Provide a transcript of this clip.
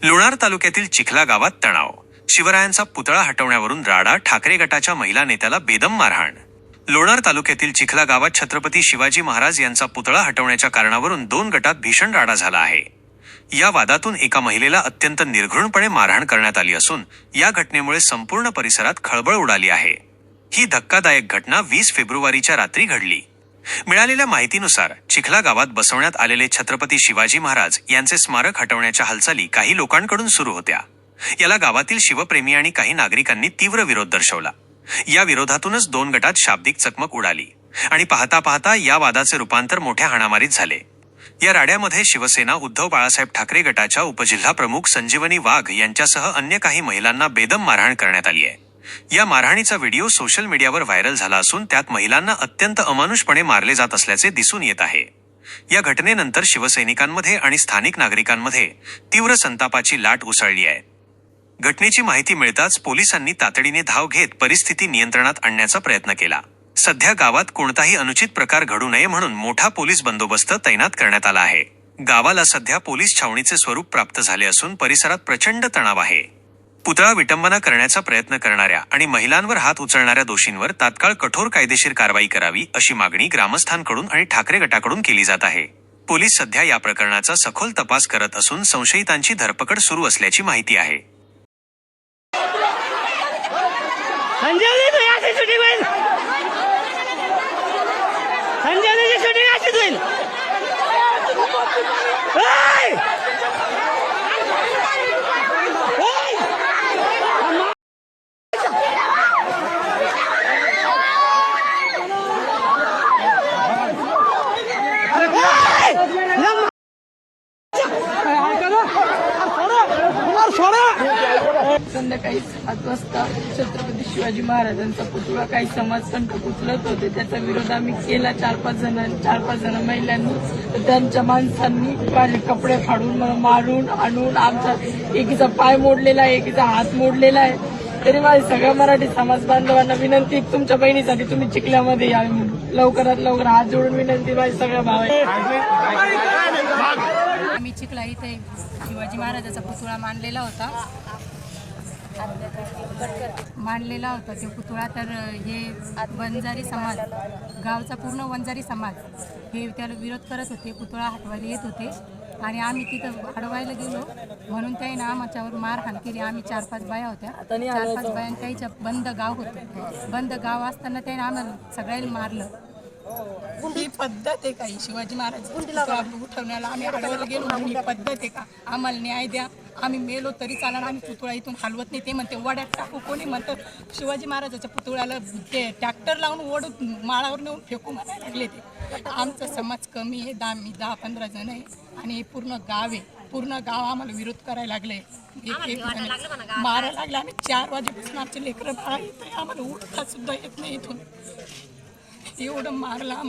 लोणार तालुक्यातील चिखला गावात तणाव. शिवरायांचा पुतळा हटवण्यावरून राडा. ठाकरे गटाच्या महिला नेत्याला बेदम मारहाण. लोणार तालुक्यातील चिखला गावात छत्रपती शिवाजी महाराज यांचा पुतळा हटवण्याच्या कारणावरून 2 गटात भीषण राडा झाला आहे. या वादातून एका महिलेला अत्यंत निर्घृणपणे मारहाण करण्यात आली असून या घटनेमुळे संपूर्ण परिसरात खळबळ उडाली आहे. ही धक्कादायक घटना 20 फेब्रुवारीच्या रात्री घडली. मिळालेल्या माहितीनुसार चिखला गावात बसवण्यात आलेले छत्रपती शिवाजी महाराज यांचे स्मारक हटवण्याच्या हालचाली काही लोकांकडून सुरू होत्या. याला गावातील शिवप्रेमी आणि काही नागरिकांनी तीव्र विरोध दर्शवला. या विरोधातूनच 2 गटात शाब्दिक चकमक उडाली आणि पाहता पाहता या वादाचे रूपांतर मोठ्या हाणामारीत झाले. या राड्यामध्ये शिवसेना उद्धव बाळासाहेब ठाकरे गटाच्या उपजिल्हा प्रमुख संजीवनी वाघ यांच्यासह अन्य काही महिलांना बेदम मारहाण करण्यात आली आहे. या मारहाणीचा व्हिडिओ सोशल मीडियावर व्हायरल झाला असून त्यात महिलांना अत्यंत अमानुषपणे मारले जात असल्याचे दिसून येत आहे. या घटनेनंतर शिवसैनिकांमध्ये आणि स्थानिक नागरिकांमध्ये तीव्र संतापाची लाट उसळली आहे. घटनेची माहिती मिळताच पोलिसांनी तातडीने धाव घेत परिस्थिती नियंत्रणात आणण्याचा प्रयत्न केला. सध्या गावात कोणताही अनुचित प्रकार घडू नये म्हणून मोठा पोलीस बंदोबस्त तैनात करण्यात आला आहे. गावाला सध्या पोलीस छावणीचे स्वरूप प्राप्त झाले असून परिसरात प्रचंड तणाव आहे. पुतळा विटंबना करण्याचा प्रयत्न करणाऱ्या आणि महिलांवर हात उचलणाऱ्या दोषींवर तात्काळ कठोर कायदेशीर कारवाई करावी अशी मागणी ग्रामस्थांकडून आणि ठाकरे गटाकडून केली जात आहे. पोलीस सध्या या प्रकरणाचा सखोल तपास करत असून संशयितांची धरपकड सुरू असल्याची माहिती आहे. संध्याकाळी 7 वाजता छत्रपती शिवाजी महाराजांचा पुतळा काही समाजकंटक उचलत होते. त्याचा विरोध आम्ही केला 4-5 जण महिलांनी. तर त्यांच्या माणसांनी माझे कपडे फाडून मला मारून आणून आमचा एकीचा पाय मोडलेला आहे, एकीचा हात मोडलेला आहे. तरी माझी सगळ्या मराठी समाज बांधवांना विनंती, तुमच्या बहिणीसाठी तुम्ही चिखल्यामध्ये यावे म्हणून लवकरात लवकर हात जोडून विनंती माझी सगळ्या भावांना. आम्ही चिखला इथे शिवाजी महाराजाचा पुतळा मांडलेला होता तो पुतळा. तर हे वंजारी समाज, गावचा पूर्ण वंजारी समाज हे त्याला विरोध करत होते. पुतळा हटवायला येत होते आणि आम्ही तिथं अडवायला गेलो म्हणून त्याने आमच्यावर मारहाण केली. आम्ही 4-5 बाया होत्या. 4-5 बाया त्याच्या बंद गाव होतं. बंद गाव असताना त्याने आम्हाला सगळ्यांना मारलं. ही पद्धत आहे का? शिवाजी महाराज उठवण्याला आम्ही अडवायला गेलो म्हणून ही पद्धत आहे का? आम्हाला न्याय द्या. आम्ही मेलो तरी चालणार, आम्ही पुतळा इथून हलवत नाही. ते म्हणते वड्यात टाकू. कोणी म्हणतं शिवाजी महाराजाच्या पुतळ्याला ते ट्रॅक्टर लावून ओढून माळावर नेऊन फेकू म्हणायला लागले. ते आमचा समाज कमी आहे, 10-15 जण आहे आणि हे पूर्ण गाव आहे. पूर्ण गाव आम्हाला विरोध करायला लागले. मारायला लागले. आम्ही 4 वाजेपासून आमचे लेकरं बाळा येत, आम्हाला उठता सुद्धा येत नाही. इथून एवढं मारलं.